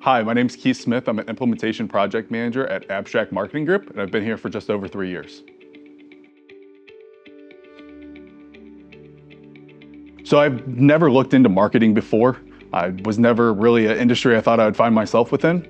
Hi, my name is Keith Smith. I'm an implementation project manager at Abstrakt Marketing Group, and I've been here for just over 3 years. So I've never looked into marketing before. I was never really an industry I thought I would find myself within.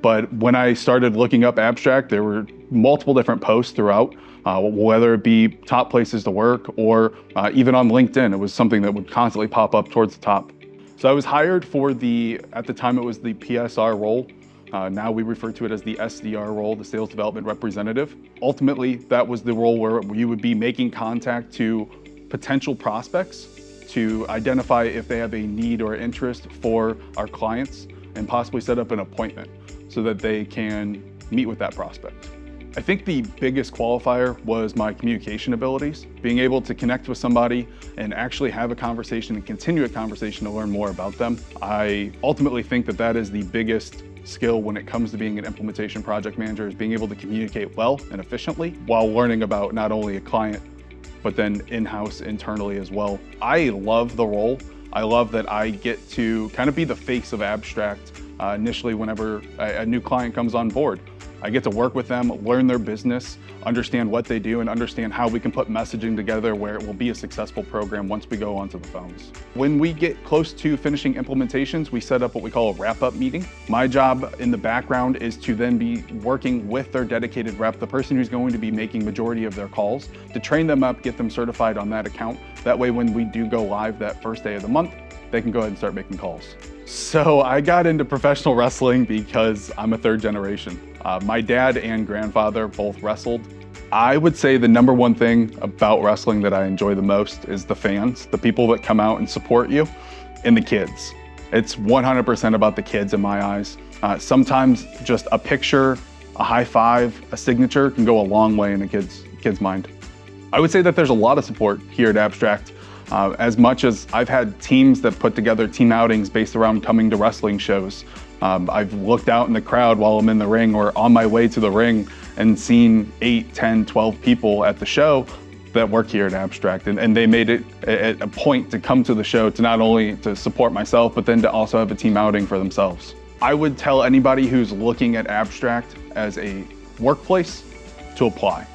But when I started looking up Abstrakt, there were multiple different posts throughout, whether it be top places to work or even on LinkedIn. It was something that would constantly pop up towards the top. So I was hired for at the time it was the PSR role. Now we refer to it as the SDR role, the Sales Development Representative. Ultimately, that was the role where you would be making contact to potential prospects to identify if they have a need or interest for our clients and possibly set up an appointment so that they can meet with that prospect. I think the biggest qualifier was my communication abilities, being able to connect with somebody and actually have a conversation and continue a conversation to learn more about them. I ultimately think that that is the biggest skill when it comes to being an implementation project manager, is being able to communicate well and efficiently while learning about not only a client, but then in-house internally as well. I love the role. I love that I get to kind of be the face of Abstrakt initially whenever a new client comes on board. I get to work with them, learn their business, understand what they do, and understand how we can put messaging together where it will be a successful program once we go onto the phones. When we get close to finishing implementations, we set up what we call a wrap-up meeting. My job in the background is to then be working with their dedicated rep, the person who's going to be making majority of their calls, to train them up, get them certified on that account. That way, when we do go live that first day of the month, they can go ahead and start making calls. So I got into professional wrestling because I'm a third generation. My dad and grandfather both wrestled. I would say the number one thing about wrestling that I enjoy the most is the fans, the people that come out and support you, and the kids. It's 100% about the kids in my eyes. Sometimes just a picture, a high five, a signature can go a long way in a kid's mind. I would say that there's a lot of support here at Abstrakt. As much as I've had teams that put together team outings based around coming to wrestling shows. I've looked out in the crowd while I'm in the ring or on my way to the ring and seen 8, 10, 12 people at the show that work here at Abstrakt. And they made it a point to come to the show to not only to support myself, but then to also have a team outing for themselves. I would tell anybody who's looking at Abstrakt as a workplace to apply.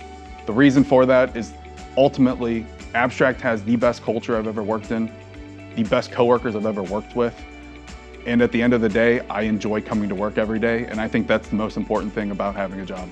The reason for that is ultimately Abstrakt has the best culture I've ever worked in, the best coworkers I've ever worked with. And at the end of the day, I enjoy coming to work every day, and I think that's the most important thing about having a job.